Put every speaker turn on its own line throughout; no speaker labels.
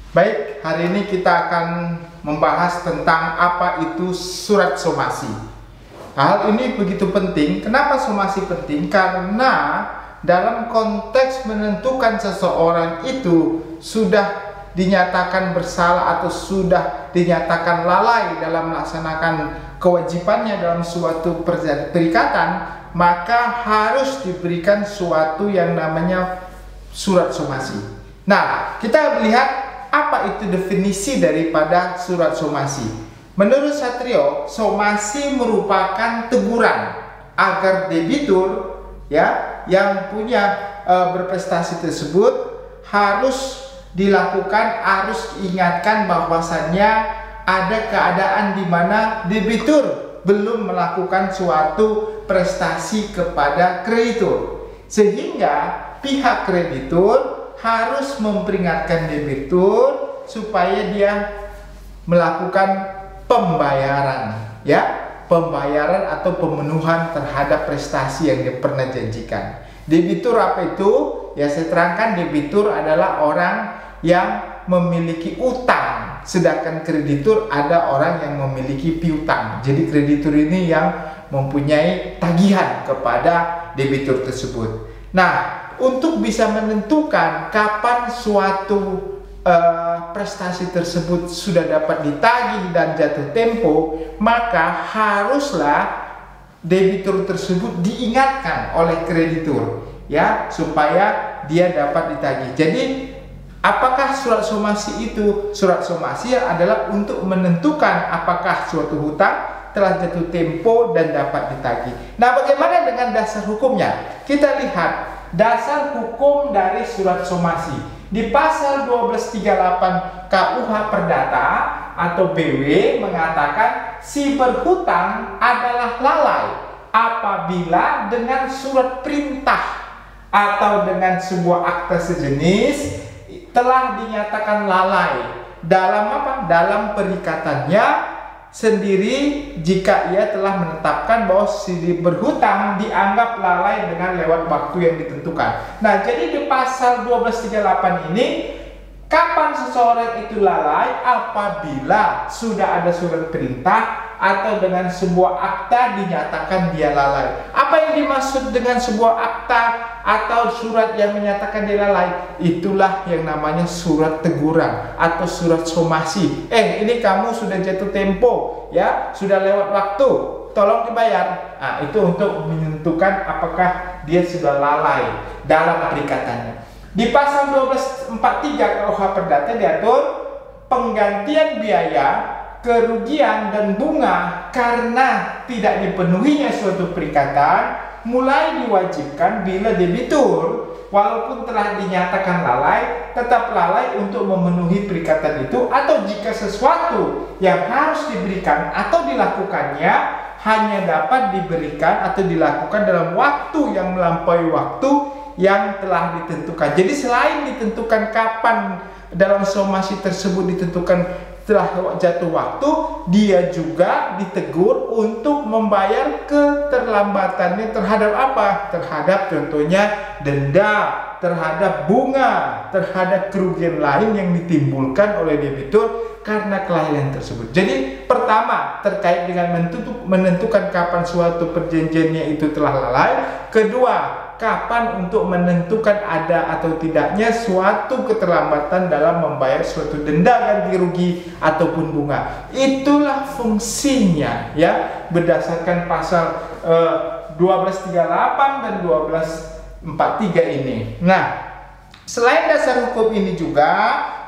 Baik, hari ini kita akan membahas tentang apa itu surat somasi. Hal ini begitu penting. Kenapa somasi penting? Karena dalam konteks menentukan seseorang itu sudah dinyatakan bersalah atau sudah dinyatakan lalai dalam melaksanakan kewajibannya dalam suatu perikatan, maka harus diberikan suatu yang namanya surat somasi. Nah, kita lihat apa itu definisi daripada surat somasi. Menurut Satrio, somasi merupakan teguran agar debitur yang punya berprestasi tersebut harus dilakukan, harus diingatkan bahwasannya ada keadaan di mana debitur belum melakukan suatu prestasi kepada kreditur, sehingga pihak kreditur harus memperingatkan debitur supaya dia melakukan pembayaran, pembayaran atau pemenuhan terhadap prestasi yang dia pernah janjikan. Debitur apa itu? Ya, saya terangkan, debitur adalah orang yang memiliki utang, sedangkan kreditur ada orang yang memiliki piutang. Jadi kreditur ini yang mempunyai tagihan kepada debitur tersebut. Nah, untuk bisa menentukan kapan suatu prestasi tersebut sudah dapat ditagih dan jatuh tempo, maka haruslah debitur tersebut diingatkan oleh kreditur, supaya dia dapat ditagih. Jadi apakah surat somasi itu? Surat somasi adalah untuk menentukan apakah suatu hutang telah jatuh tempo dan dapat ditagih. Nah, bagaimana dengan dasar hukumnya? Kita lihat dasar hukum dari surat somasi di pasal 1238 KUH Perdata atau BW mengatakan si berhutang adalah lalai apabila dengan surat perintah atau dengan sebuah akta sejenis telah dinyatakan lalai dalam dalam perikatannya sendiri, jika ia telah menetapkan bahwa si berhutang dianggap lalai dengan lewat waktu yang ditentukan. Nah, jadi di pasal 1238 ini, kapan seseorang itu lalai? Apabila sudah ada surat perintah atau dengan sebuah akta dinyatakan dia lalai. Apa yang dimaksud dengan sebuah akta atau surat yang menyatakan dia lalai? Itulah yang namanya surat teguran atau surat somasi. Ini kamu sudah jatuh tempo, sudah lewat waktu, tolong dibayar. Nah, itu untuk menentukan apakah dia sudah lalai dalam perikatannya. Di pasal 1243 KUH Perdata diatur penggantian biaya, kerugian dan bunga karena tidak dipenuhinya suatu perikatan mulai diwajibkan bila debitur walaupun telah dinyatakan lalai tetap lalai untuk memenuhi perikatan itu, atau jika sesuatu yang harus diberikan atau dilakukannya hanya dapat diberikan atau dilakukan dalam waktu yang melampaui waktu yang telah ditentukan. Jadi selain ditentukan kapan dalam somasi tersebut ditentukan setelah jatuh waktu, dia juga ditegur untuk membayar keterlambatannya terhadap apa? Terhadap contohnya denda, terhadap bunga, terhadap kerugian lain yang ditimbulkan oleh debitur karena kelalaian tersebut. Jadi pertama, terkait dengan menentukan kapan suatu perjanjiannya itu telah lalai. Kedua, kapan untuk menentukan ada atau tidaknya suatu keterlambatan dalam membayar suatu denda ganti rugi ataupun bunga. Itulah fungsinya, berdasarkan pasal 1238 dan 1243 ini. Nah, selain dasar hukum ini juga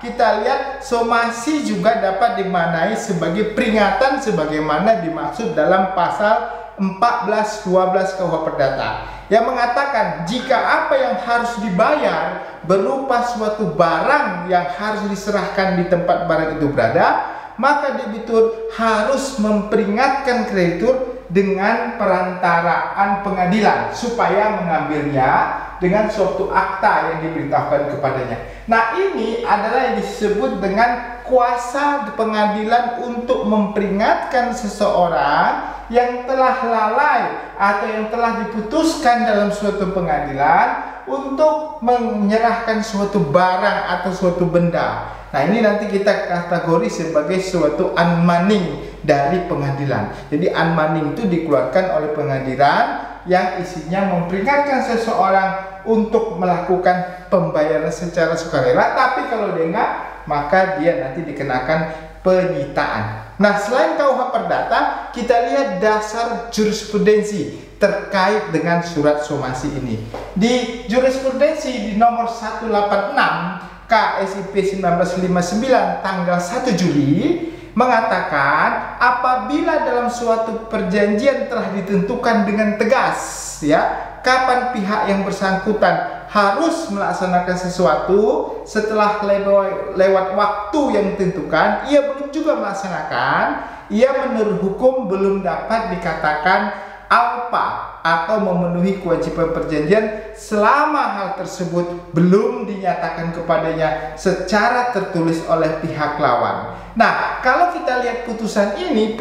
kita lihat somasi juga dapat dimaknai sebagai peringatan sebagaimana dimaksud dalam pasal 1412 KUH Perdata yang mengatakan jika apa yang harus dibayar berupa suatu barang yang harus diserahkan di tempat barang itu berada, maka debitur harus memperingatkan kreditur dengan perantaraan pengadilan supaya mengambilnya dengan suatu akta yang diberitahukan kepadanya. Nah, ini adalah yang disebut dengan kuasa pengadilan untuk memperingatkan seseorang yang telah lalai atau yang telah diputuskan dalam suatu pengadilan untuk menyerahkan suatu barang atau suatu benda. Nah, ini nanti kita kategori sebagai suatu unmanning dari pengadilan. Jadi unmanning itu dikeluarkan oleh pengadilan yang isinya memperingatkan seseorang untuk melakukan pembayaran secara sukarela, tapi kalau dia enggak, maka dia nanti dikenakan penyitaan. Nah, selain KUH Perdata, kita lihat dasar jurisprudensi terkait dengan surat somasi ini. Di jurisprudensi di nomor 186 KSIP 1959 tanggal 1 Juli mengatakan apabila dalam suatu perjanjian telah ditentukan dengan tegas, ya, kapan pihak yang bersangkutan harus melaksanakan sesuatu, setelah lewat waktu yang ditentukan ia belum juga melaksanakan, ia menurut hukum belum dapat dikatakan alpa atau memenuhi kewajiban perjanjian selama hal tersebut belum dinyatakan kepadanya secara tertulis oleh pihak lawan. Nah, kalau kita lihat putusan ini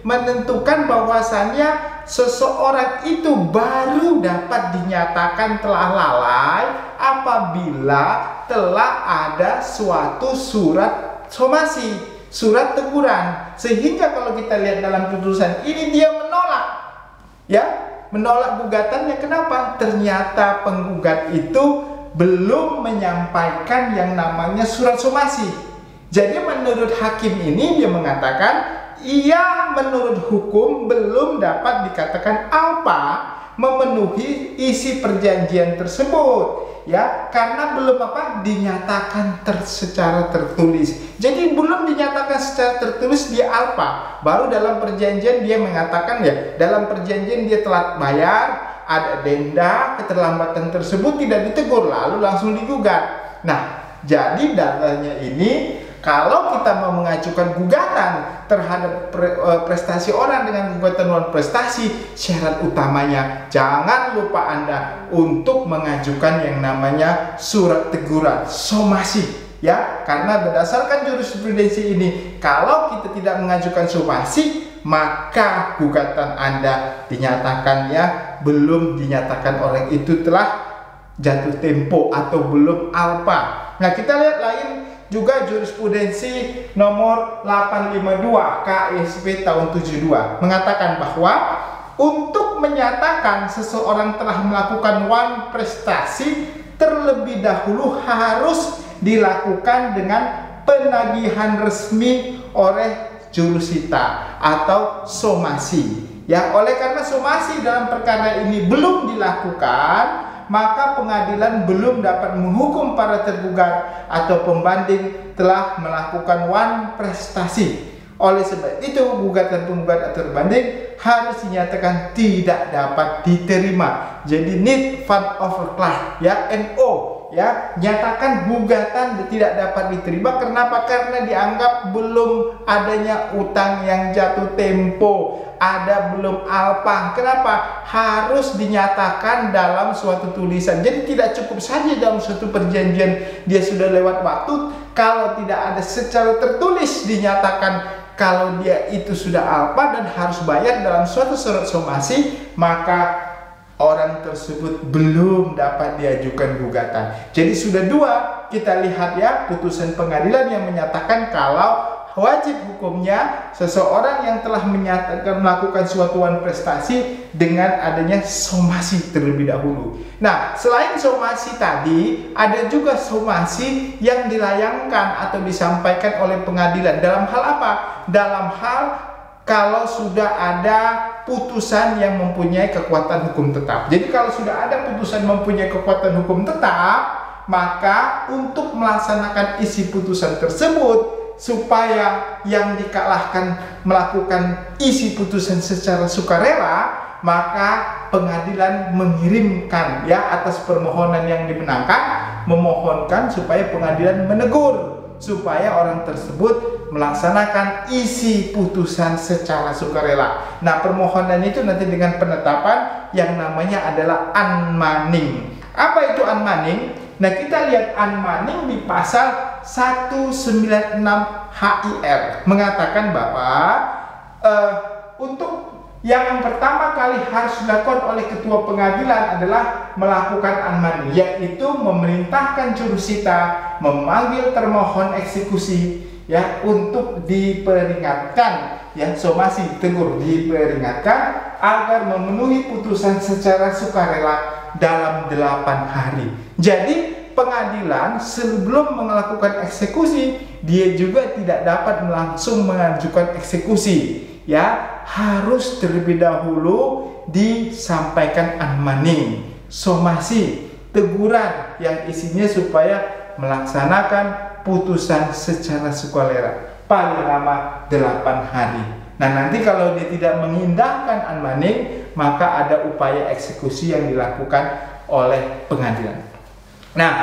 menentukan bahwasannya seseorang itu baru dapat dinyatakan telah lalai apabila telah ada suatu surat somasi, surat teguran. Sehingga kalau kita lihat dalam putusan ini dia menolak, ya, menolak gugatannya. Kenapa? Ternyata penggugat itu belum menyampaikan yang namanya surat somasi. Jadi menurut hakim ini dia mengatakan ia menurut hukum belum dapat dikatakan alpa memenuhi isi perjanjian tersebut, ya, karena belum dinyatakan secara tertulis. Jadi belum dinyatakan secara tertulis dia alpa. Baru dalam perjanjian dia mengatakan, ya, dalam perjanjian dia telat bayar, ada denda, keterlambatan tersebut tidak ditegur, lalu langsung digugat. Nah, jadi datanya ini, kalau kita mau mengajukan gugatan terhadap prestasi orang dengan gugatan non prestasi, syarat utamanya jangan lupa Anda untuk mengajukan yang namanya surat teguran, somasi, ya, karena berdasarkan jurisprudensi ini, kalau kita tidak mengajukan somasi, maka gugatan Anda dinyatakan, ya, belum dinyatakan orang itu telah jatuh tempo atau belum alpa. Nah, kita lihat lain juga jurisprudensi nomor 852 KSP tahun 72 mengatakan bahwa untuk menyatakan seseorang telah melakukan one prestasi terlebih dahulu harus dilakukan dengan penagihan resmi oleh jurusita atau somasi, ya. Oleh karena somasi dalam perkara ini belum dilakukan, maka pengadilan belum dapat menghukum para tergugat atau pembanding telah melakukan one prestasi. Oleh sebab itu, gugatan penggugat atau terbanding harus dinyatakan tidak dapat diterima. Jadi need fund overclass, ya, NO, ya, nyatakan gugatan tidak dapat diterima. Kenapa? Karena dianggap belum adanya utang yang jatuh tempo, ada belum alpa. Kenapa? Harus dinyatakan dalam suatu tulisan. Jadi tidak cukup saja dalam suatu perjanjian dia sudah lewat waktu, kalau tidak ada secara tertulis dinyatakan kalau dia itu sudah alpa dan harus bayar dalam suatu surat somasi, maka orang tersebut belum dapat diajukan gugatan. Jadi sudah dua, kita lihat, ya, putusan pengadilan yang menyatakan kalau wajib hukumnya seseorang yang telah menyatakan melakukan suatu prestasi dengan adanya somasi terlebih dahulu. Nah, selain somasi tadi, ada juga somasi yang dilayangkan atau disampaikan oleh pengadilan. Dalam hal apa? Dalam hal kalau sudah ada putusan yang mempunyai kekuatan hukum tetap. Jadi kalau sudah ada putusan mempunyai kekuatan hukum tetap, maka untuk melaksanakan isi putusan tersebut, supaya yang dikalahkan melakukan isi putusan secara sukarela, maka pengadilan mengirimkan, ya, atas permohonan yang dimenangkan, memohonkan supaya pengadilan menegur supaya orang tersebut melaksanakan isi putusan secara sukarela. Nah, permohonan itu nanti dengan penetapan yang namanya adalah unmanning. Apa itu unmanning? Nah, kita lihat unmanning di pasal 196 HIR mengatakan bahwa untuk yang pertama kali harus dilakukan oleh ketua pengadilan adalah melakukan an-mani, yaitu memerintahkan jurusita memanggil termohon eksekusi ya untuk diperingatkan, ya somasi tegur diperingatkan agar memenuhi putusan secara sukarela dalam 8 hari. Jadi pengadilan sebelum melakukan eksekusi dia juga tidak dapat langsung mengajukan eksekusi, ya harus terlebih dahulu disampaikan an-mani, somasi, teguran yang isinya supaya melaksanakan putusan secara sukarela paling lama 8 hari. Nah nanti kalau dia tidak mengindahkan an-mani, maka ada upaya eksekusi yang dilakukan oleh pengadilan. Nah,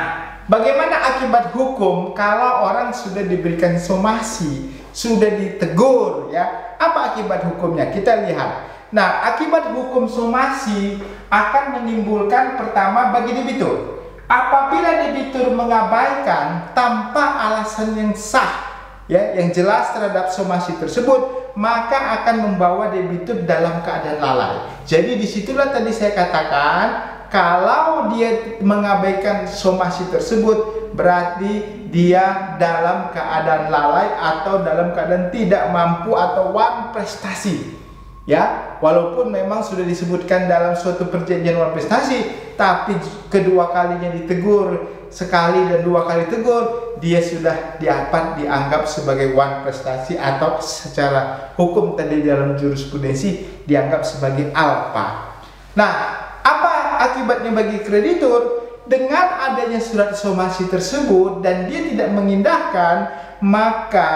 bagaimana akibat hukum kalau orang sudah diberikan somasi, sudah ditegur, ya? Apa akibat hukumnya? Kita lihat. Nah, akibat hukum somasi akan menimbulkan pertama bagi debitur. Apabila debitur mengabaikan tanpa alasan yang sah, ya, yang jelas terhadap somasi tersebut, maka akan membawa debitur dalam keadaan lalai. Jadi disitulah tadi saya katakan, kalau dia mengabaikan somasi tersebut, berarti dia dalam keadaan lalai atau dalam keadaan tidak mampu atau wan prestasi. Ya, walaupun memang sudah disebutkan dalam suatu perjanjian wan prestasi, tapi kedua kalinya ditegur, sekali dan 2 kali tegur, dia sudah dapat dianggap sebagai wan prestasi atau secara hukum tadi dalam jurisprudensi dianggap sebagai alpa. Nah, apa akibatnya bagi kreditur? Dengan adanya surat somasi tersebut dan dia tidak mengindahkan, maka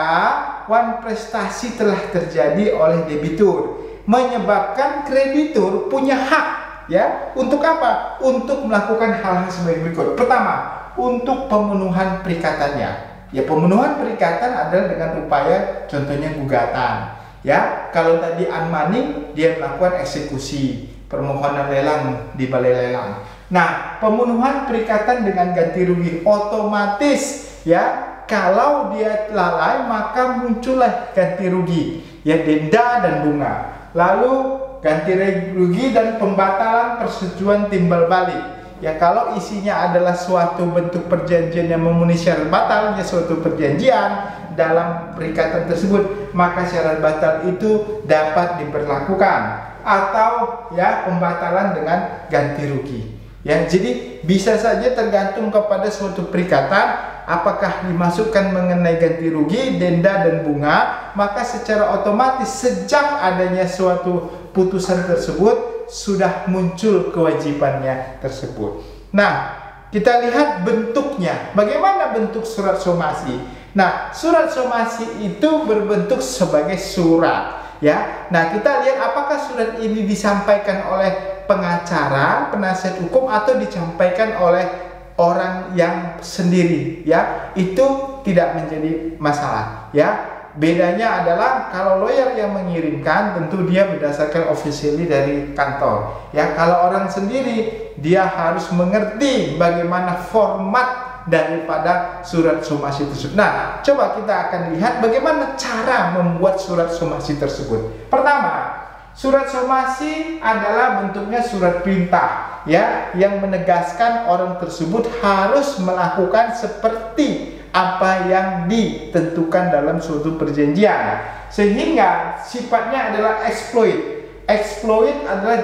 wan prestasi telah terjadi oleh debitur, menyebabkan kreditur punya hak, ya, untuk apa? Untuk melakukan hal-hal sebagai berikut. Pertama, untuk pemenuhan perikatannya. Ya, pemenuhan perikatan adalah dengan upaya contohnya gugatan. Ya, kalau tadi an-mani dia melakukan eksekusi, permohonan lelang di balai lelang. Nah, pemenuhan perikatan dengan ganti rugi otomatis, ya, kalau dia lalai maka muncullah ganti rugi, ya, denda dan bunga. Lalu ganti rugi dan pembatalan persetujuan timbal balik. Ya, kalau isinya adalah suatu bentuk perjanjian yang memenuhi syarat batalnya suatu perjanjian dalam perikatan tersebut, maka syarat batal itu dapat diberlakukan, atau ya pembatalan dengan ganti rugi. Ya, jadi bisa saja tergantung kepada suatu perikatan apakah dimasukkan mengenai ganti rugi, denda dan bunga, maka secara otomatis sejak adanya suatu putusan tersebut sudah muncul kewajibannya tersebut. Nah, kita lihat bentuknya. Bagaimana bentuk surat somasi? Nah, surat somasi itu berbentuk sebagai surat, ya. Nah, kita lihat apakah surat ini disampaikan oleh pengacara, penasihat hukum, atau disampaikan oleh orang yang sendiri, ya. Itu tidak menjadi masalah, ya. Bedanya adalah kalau lawyer yang mengirimkan tentu dia berdasarkan officially dari kantor. Ya, kalau orang sendiri dia harus mengerti bagaimana format daripada surat somasi tersebut. Nah, coba kita akan lihat bagaimana cara membuat surat somasi tersebut. Pertama, surat somasi adalah bentuknya surat perintah, ya, yang menegaskan orang tersebut harus melakukan seperti apa yang ditentukan dalam suatu perjanjian, sehingga sifatnya adalah exploit. Exploit adalah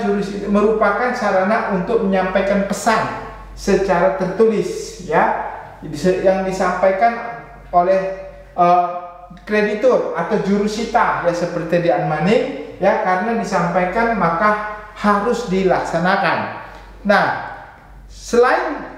merupakan sarana untuk menyampaikan pesan secara tertulis, ya, yang disampaikan oleh kreditur atau jurusita, ya, seperti di an-mani, ya, karena disampaikan maka harus dilaksanakan. Nah, selain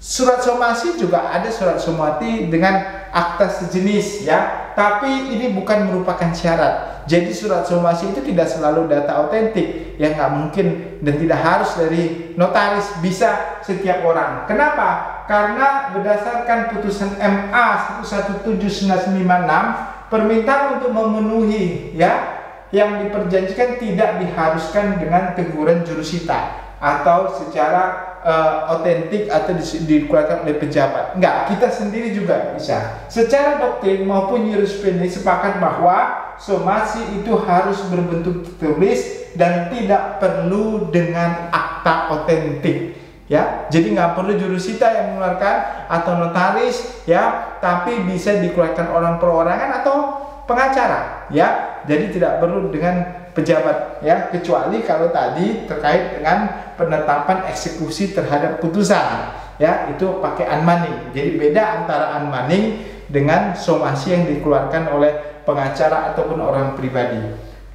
surat somasi juga ada surat somasi dengan akta sejenis, ya, tapi ini bukan merupakan syarat. Jadi surat somasi itu tidak selalu data otentik, ya, nggak mungkin dan tidak harus dari notaris, bisa setiap orang. Kenapa? Karena berdasarkan putusan MA 117/1956, permintaan untuk memenuhi, ya, yang diperjanjikan tidak diharuskan dengan teguran jurusita atau secara otentik atau dikeluarkan oleh pejabat. Enggak, kita sendiri juga bisa. Secara doktrin maupun jurisprudensi sepakat bahwa somasi itu harus berbentuk tertulis dan tidak perlu dengan akta otentik. Ya, jadi nggak perlu jurusita yang mengeluarkan atau notaris, ya, tapi bisa dikeluarkan orang perorangan atau pengacara, ya. Jadi tidak perlu dengan pejabat, ya, kecuali kalau tadi terkait dengan penetapan eksekusi terhadap putusan, ya, itu pakai unmanning. Jadi beda antara unmanning dengan somasi yang dikeluarkan oleh pengacara ataupun orang pribadi.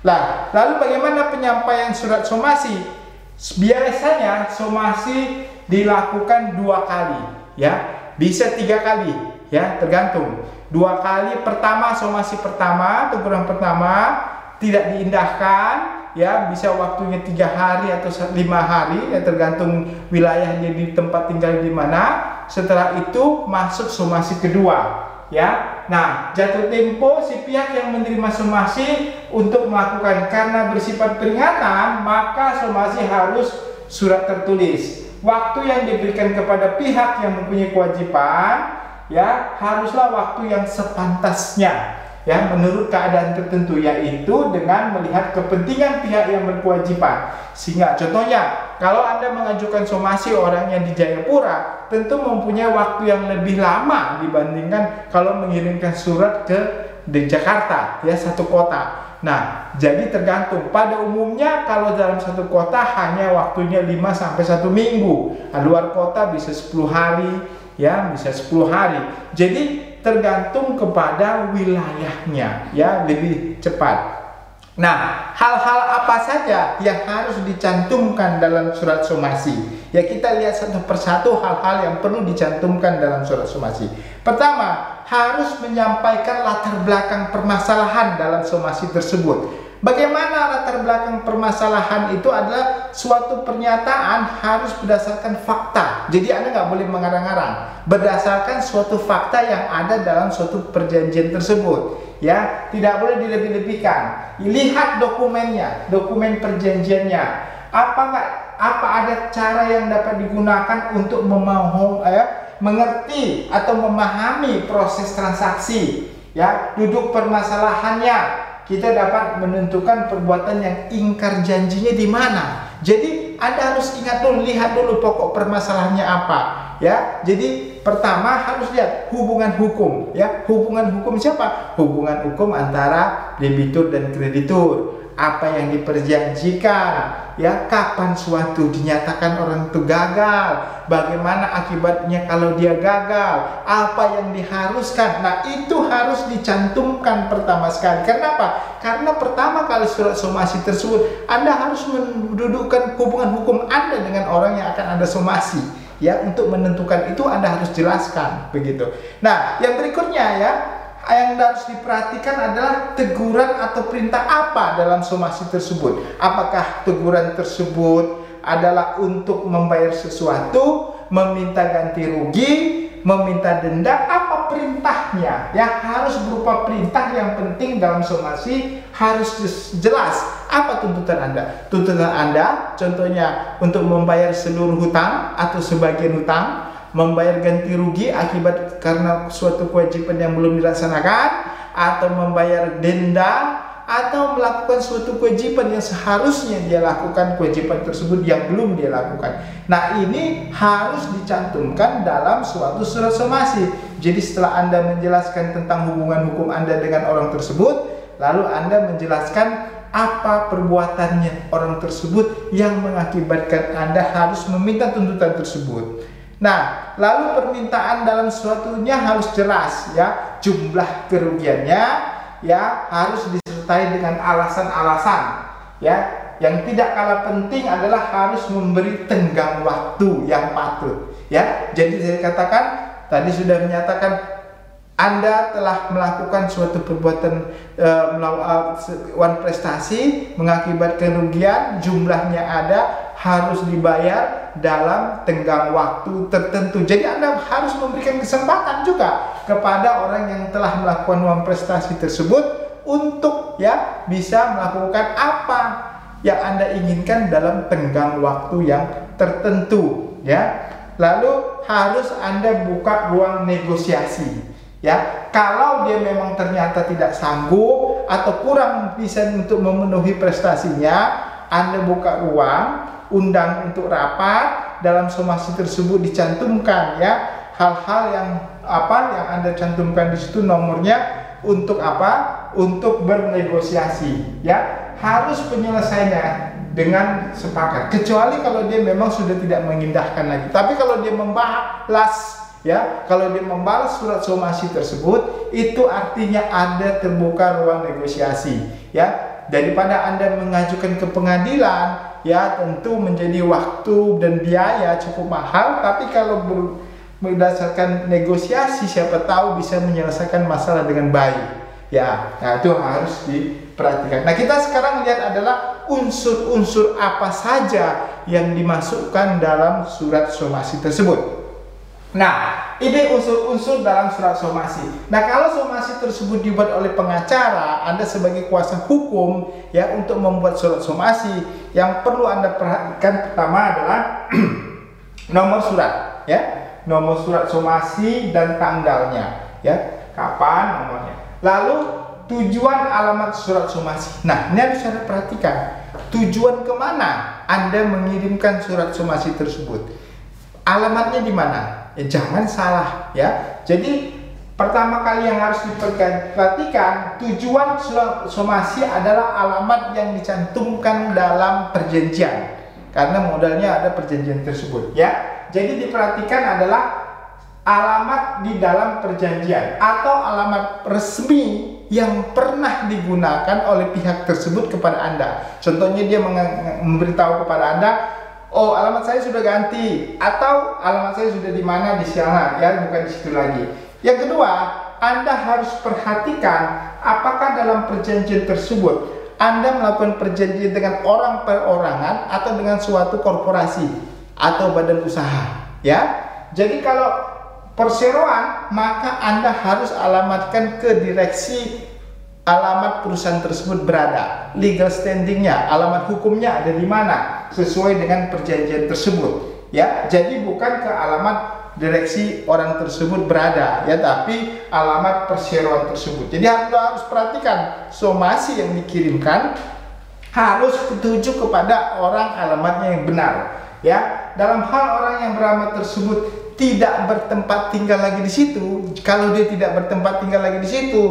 Nah, lalu bagaimana penyampaian surat somasi? Biasanya somasi dilakukan 2 kali, ya, bisa 3 kali, ya, tergantung. 2 kali, pertama somasi pertama, teguran pertama tidak diindahkan, ya, bisa waktunya 3 hari atau 5 hari, ya, tergantung wilayahnya di tempat tinggal di mana. Setelah itu masuk somasi kedua, ya. Nah, jatuh tempo si pihak yang menerima somasi untuk melakukan, karena bersifat peringatan, maka somasi harus surat tertulis. Waktu yang diberikan kepada pihak yang mempunyai kewajiban, ya, haruslah waktu yang sepantasnya, ya, menurut keadaan tertentu, yaitu dengan melihat kepentingan pihak yang berkewajiban. Sehingga contohnya, kalau Anda mengajukan somasi orangnya di Jayapura, tentu mempunyai waktu yang lebih lama dibandingkan kalau mengirimkan surat di Jakarta, ya, satu kota. Nah, jadi tergantung. Pada umumnya kalau dalam satu kota hanya waktunya 5 sampai 1 minggu. Nah, luar kota bisa 10 hari, ya, bisa 10 hari. Jadi tergantung kepada wilayahnya, ya, lebih cepat. Nah, hal-hal apa saja yang harus dicantumkan dalam surat somasi? Ya, kita lihat satu persatu hal-hal yang perlu dicantumkan dalam surat somasi. Pertama, harus menyampaikan latar belakang permasalahan dalam somasi tersebut. Bagaimana latar belakang permasalahan itu adalah suatu pernyataan harus berdasarkan fakta. Jadi Anda nggak boleh mengarang-arang, berdasarkan suatu fakta yang ada dalam suatu perjanjian tersebut. Ya, tidak boleh dilebih-lebihkan. Lihat dokumennya, dokumen perjanjiannya. Apa ada cara yang dapat digunakan untuk mengerti atau memahami proses transaksi, ya, duduk permasalahannya. Kita dapat menentukan perbuatan yang ingkar janjinya di mana. Jadi Anda harus ingat dulu, lihat dulu pokok permasalahannya apa, ya. Jadi pertama harus lihat hubungan hukum, ya. Hubungan hukum siapa? Hubungan hukum antara debitur dan kreditur. Apa yang diperjanjikan, ya, kapan suatu dinyatakan orang itu gagal, bagaimana akibatnya kalau dia gagal, apa yang diharuskan. Nah, itu harus dicantumkan pertama sekali. Kenapa? Karena pertama kali surat somasi tersebut Anda harus mendudukkan hubungan hukum Anda dengan orang yang akan Anda somasi, ya. Untuk menentukan itu Anda harus jelaskan, begitu. Nah, yang berikutnya, ya, yang harus diperhatikan adalah teguran atau perintah apa dalam somasi tersebut. Apakah teguran tersebut adalah untuk membayar sesuatu, meminta ganti rugi, meminta denda, apa perintahnya? Ya, harus berupa perintah. Yang penting dalam somasi harus jelas apa tuntutan Anda. Tuntutan Anda contohnya untuk membayar seluruh hutang atau sebagian hutang, membayar ganti rugi akibat karena suatu kewajiban yang belum dilaksanakan, atau membayar denda, atau melakukan suatu kewajiban yang seharusnya dia lakukan, kewajiban tersebut yang belum dia lakukan. Nah, ini harus dicantumkan dalam suatu surat somasi. Jadi setelah Anda menjelaskan tentang hubungan hukum Anda dengan orang tersebut, lalu Anda menjelaskan apa perbuatannya orang tersebut yang mengakibatkan Anda harus meminta tuntutan tersebut. Nah, lalu permintaan dalam suatunya harus jelas, ya. Jumlah kerugiannya, ya, harus disertai dengan alasan-alasan, ya. Yang tidak kalah penting adalah harus memberi tenggang waktu yang patut, ya. Jadi saya katakan tadi sudah menyatakan Anda telah melakukan suatu perbuatan prestasi mengakibatkan kerugian, jumlahnya ada, harus dibayar dalam tenggang waktu tertentu. Jadi Anda harus memberikan kesempatan juga kepada orang yang telah melakukan uang prestasi tersebut untuk, ya, bisa melakukan apa yang Anda inginkan dalam tenggang waktu yang tertentu, ya. Lalu harus Anda buka ruang negosiasi, ya. Kalau dia memang ternyata tidak sanggup atau kurang bisa untuk memenuhi prestasinya, Anda buka ruang, undang untuk rapat, dalam somasi tersebut dicantumkan ya hal-hal yang Anda cantumkan di situ nomornya untuk apa? Untuk bernegosiasi ya. Harus penyelesaiannya dengan sepakat. Kecuali kalau dia memang sudah tidak mengindahkan lagi. Tapi kalau dia membalas ya, kalau dia membalas surat somasi tersebut, itu artinya ada terbuka ruang negosiasi ya. Daripada Anda mengajukan ke pengadilan ya, tentu menjadi waktu dan biaya cukup mahal. Tapi kalau berdasarkan negosiasi, siapa tahu bisa menyelesaikan masalah dengan baik ya. Nah, itu harus diperhatikan. Nah, kita sekarang lihat adalah unsur-unsur apa saja yang dimasukkan dalam surat somasi tersebut. Nah, ini unsur-unsur dalam surat somasi. Nah, kalau somasi tersebut dibuat oleh pengacara, Anda sebagai kuasa hukum ya, untuk membuat surat somasi, yang perlu Anda perhatikan pertama adalah nomor surat ya, nomor surat somasi dan tanggalnya ya, kapan nomornya. Lalu tujuan alamat surat somasi. Nah, ini harus Anda perhatikan. Tujuan kemana Anda mengirimkan surat somasi tersebut? Alamatnya di mana? Ya, jangan salah ya. Jadi pertama kali yang harus diperhatikan, tujuan surat somasi adalah alamat yang dicantumkan dalam perjanjian, karena modalnya ada perjanjian tersebut ya. Jadi diperhatikan adalah alamat di dalam perjanjian atau alamat resmi yang pernah digunakan oleh pihak tersebut kepada Anda. Contohnya dia memberitahu kepada Anda, oh, alamat saya sudah ganti, atau alamat saya sudah di mana, di sana ya, bukan di situ lagi. Yang kedua, Anda harus perhatikan apakah dalam perjanjian tersebut Anda melakukan perjanjian dengan orang perorangan atau dengan suatu korporasi atau badan usaha ya. Jadi kalau perseroan, maka Anda harus alamatkan ke direksi alamat perusahaan tersebut berada, legal standingnya, alamat hukumnya ada di mana, sesuai dengan perjanjian tersebut ya. Jadi bukan ke alamat direksi orang tersebut berada ya, tapi alamat perseroan tersebut. Jadi Anda harus perhatikan somasi yang dikirimkan harus dituju kepada orang alamatnya yang benar ya. Dalam hal orang yang beralamat tersebut tidak bertempat tinggal lagi di situ, kalau dia tidak bertempat tinggal lagi di situ,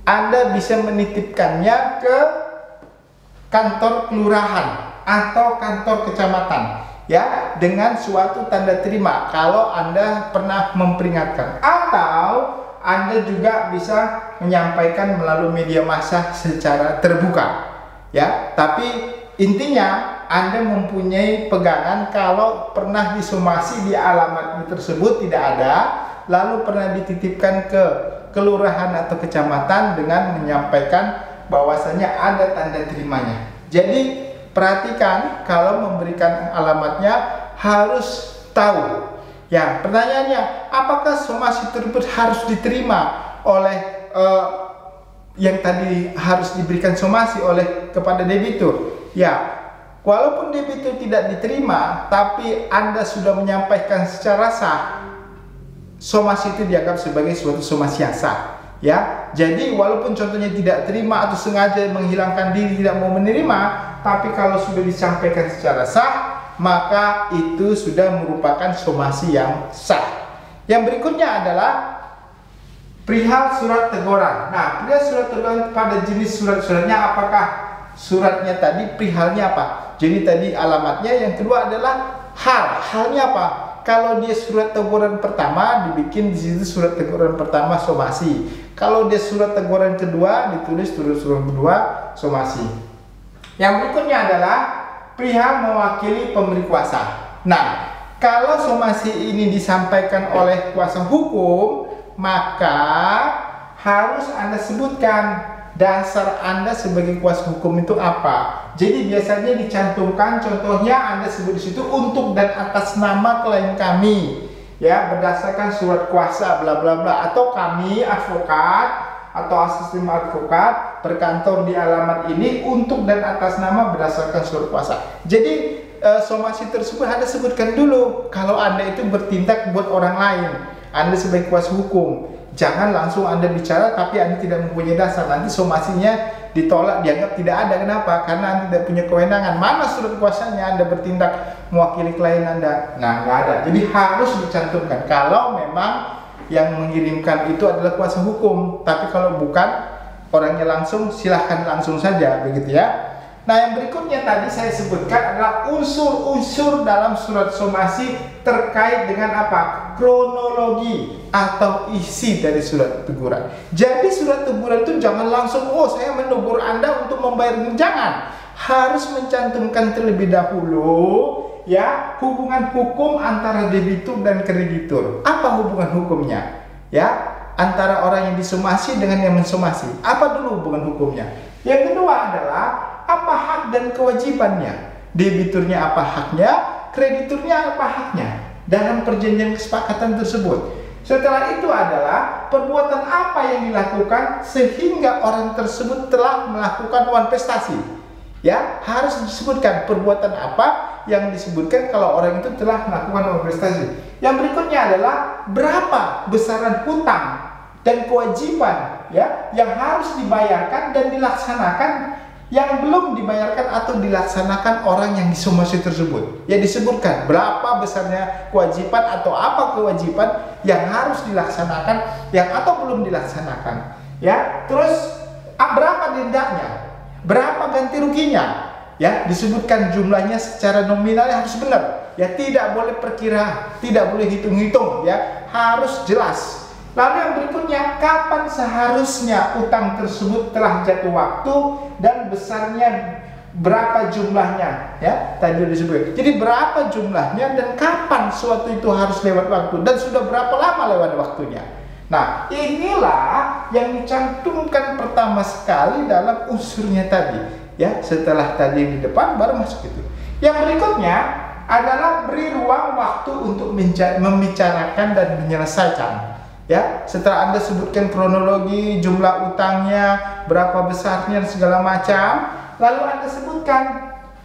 Anda bisa menitipkannya ke kantor kelurahan atau kantor kecamatan ya, dengan suatu tanda terima kalau Anda pernah memperingatkan, atau Anda juga bisa menyampaikan melalui media massa secara terbuka ya. Tapi intinya Anda mempunyai pegangan kalau pernah disomasi di alamat tersebut tidak ada, lalu pernah dititipkan ke kelurahan atau kecamatan dengan menyampaikan bahwasanya ada tanda terimanya. Jadi perhatikan kalau memberikan alamatnya harus tahu ya. Pertanyaannya, apakah somasi tersebut harus diterima oleh yang tadi harus diberikan somasi oleh kepada debitur ya? Walaupun debitur tidak diterima, tapi Anda sudah menyampaikan secara sah, somasi itu dianggap sebagai suatu somasi yang sah ya. Jadi walaupun contohnya tidak terima atau sengaja menghilangkan diri tidak mau menerima, tapi kalau sudah disampaikan secara sah, maka itu sudah merupakan somasi yang sah. Yang berikutnya adalah perihal surat teguran. Nah, perihal surat teguran pada jenis surat-suratnya, apakah suratnya tadi perihalnya apa? Jadi tadi alamatnya. Yang kedua adalah halnya apa? Kalau dia surat teguran pertama, dibikin di situ surat teguran pertama somasi. Kalau dia surat teguran kedua, ditulis surat kedua somasi. Yang berikutnya adalah perihal mewakili pemberi kuasa. Nah, kalau somasi ini disampaikan oleh kuasa hukum, maka harus Anda sebutkan dasar Anda sebagai kuasa hukum itu apa. Jadi biasanya dicantumkan, contohnya Anda sebut di situ untuk dan atas nama klien kami ya, berdasarkan surat kuasa bla bla bla, atau kami advokat atau asisten advokat berkantor di alamat ini untuk dan atas nama berdasarkan surat kuasa. Jadi somasi tersebut Anda sebutkan dulu kalau Anda itu bertindak buat orang lain, Anda sebagai kuasa hukum. jangan langsung Anda bicara tapi Anda tidak mempunyai dasar. Nanti somasinya ditolak, dianggap tidak ada. Kenapa? Karena Anda tidak punya kewenangan. Mana surat kuasanya Anda bertindak mewakili klien Anda? Nah, nggak ada. Jadi harus dicantumkan kalau memang yang mengirimkan itu adalah kuasa hukum. Tapi kalau bukan, orangnya langsung, silahkan langsung saja, begitu ya. Nah, yang berikutnya tadi saya sebutkan adalah unsur-unsur dalam surat somasi terkait dengan apa? Kronologi atau isi dari surat teguran. Jadi surat teguran itu jangan langsung, oh saya menegur Anda untuk membayar. Jangan. Harus mencantumkan terlebih dahulu ya hubungan hukum antara debitur dan kreditur. Apa hubungan hukumnya? Ya, antara orang yang disomasi dengan yang mensomasi. Apa dulu hubungan hukumnya? Yang kedua adalah apa hak dan kewajibannya. Debiturnya apa haknya, krediturnya apa haknya dalam perjanjian kesepakatan tersebut. Setelah itu adalah perbuatan apa yang dilakukan sehingga orang tersebut telah melakukan uang prestasi. Ya, harus disebutkan perbuatan apa yang disebutkan kalau orang itu telah melakukan uang prestasi. Yang berikutnya adalah berapa besaran hutang dan kewajiban ya yang harus dibayarkan dan dilaksanakan yang belum dibayarkan atau dilaksanakan orang yang disomasi tersebut. Ya, disebutkan berapa besarnya kewajiban atau apa kewajiban yang harus dilaksanakan yang atau belum dilaksanakan. Ya, terus berapa dendanya? Berapa ganti ruginya? Ya, disebutkan jumlahnya secara nominal harus benar. Ya, tidak boleh perkira, tidak boleh hitung-hitung ya, harus jelas. Lalu yang berikutnya, kapan seharusnya utang tersebut telah jatuh waktu dan besarnya berapa jumlahnya ya, tadi disebut. Jadi berapa jumlahnya dan kapan suatu itu harus lewat waktu dan sudah berapa lama lewat waktunya. Nah, inilah yang dicantumkan pertama sekali dalam unsurnya tadi ya. Setelah tadi yang di depan baru masuk itu. Yang berikutnya adalah beri ruang waktu untuk membicarakan dan menyelesaikan. Ya, setelah Anda sebutkan kronologi, jumlah utangnya, berapa besarnya dan segala macam, lalu Anda sebutkan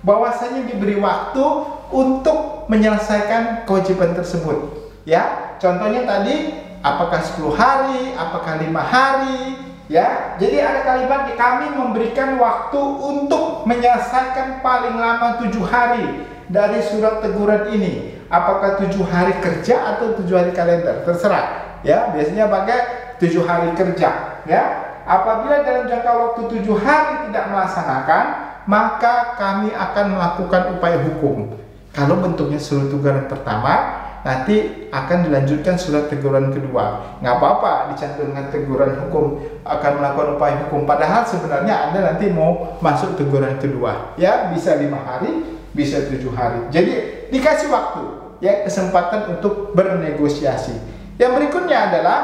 bahwasanya diberi waktu untuk menyelesaikan kewajiban tersebut. Ya, contohnya tadi apakah 10 hari, apakah 5 hari, ya. Jadi ada kalimat di kami memberikan waktu untuk menyelesaikan paling lama 7 hari dari surat teguran ini. Apakah 7 hari kerja atau 7 hari kalender, terserah. Ya, biasanya pakai 7 hari kerja. Ya, apabila dalam jangka waktu 7 hari tidak melaksanakan, maka kami akan melakukan upaya hukum. Kalau bentuknya surat teguran pertama, nanti akan dilanjutkan surat teguran kedua. Nggak apa-apa dicantumkan teguran hukum, akan melakukan upaya hukum. Padahal sebenarnya Anda nanti mau masuk teguran kedua. Ya, bisa 5 hari, bisa 7 hari. Jadi dikasih waktu, ya, kesempatan untuk bernegosiasi. Yang berikutnya adalah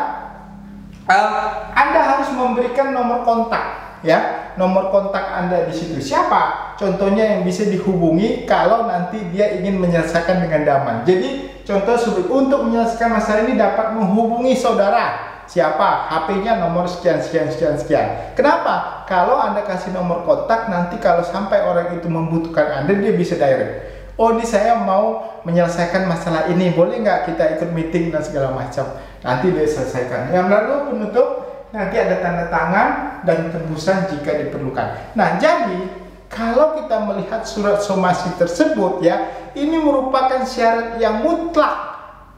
Anda harus memberikan nomor kontak, ya, nomor kontak Anda di situ. Siapa? Contohnya yang bisa dihubungi kalau nanti dia ingin menyelesaikan dengan damai. Jadi contoh untuk menyelesaikan masalah ini dapat menghubungi saudara. Siapa? HP-nya nomor sekian sekian sekian sekian. Kenapa? Kalau Anda kasih nomor kontak, nanti kalau sampai orang itu membutuhkan Anda, dia bisa direct. Oh, ini saya mau menyelesaikan masalah ini, boleh nggak kita ikut meeting dan segala macam. Nanti dia selesaikan. Yang lalu penutup, nanti ada tanda tangan dan tembusan jika diperlukan. Nah, jadi kalau kita melihat surat somasi tersebut ya, ini merupakan syarat yang mutlak,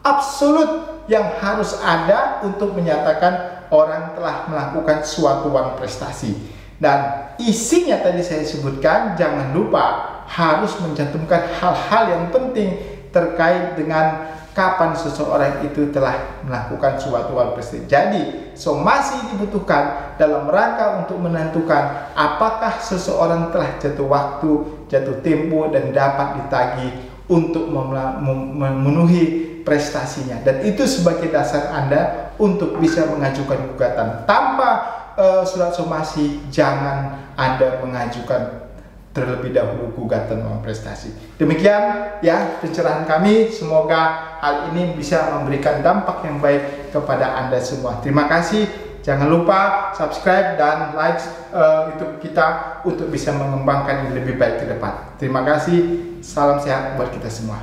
absolut yang harus ada untuk menyatakan orang telah melakukan suatu uang prestasi. Dan isinya tadi saya sebutkan, jangan lupa harus mencantumkan hal-hal yang penting terkait dengan kapan seseorang itu telah melakukan suatu uang prestasi. Jadi, somasi dibutuhkan dalam rangka untuk menentukan apakah seseorang telah jatuh waktu, jatuh tempo, dan dapat ditagih untuk memenuhi prestasinya. Dan itu sebagai dasar Anda untuk bisa mengajukan gugatan. Tanpa surat somasi, jangan Anda mengajukan terlebih dahulu gugatan uang prestasi. Demikian ya pencerahan kami, semoga hal ini bisa memberikan dampak yang baik kepada Anda semua. Terima kasih. Jangan lupa subscribe dan like YouTube kita untuk bisa mengembangkan yang lebih baik ke depan. Terima kasih. Salam sehat buat kita semua.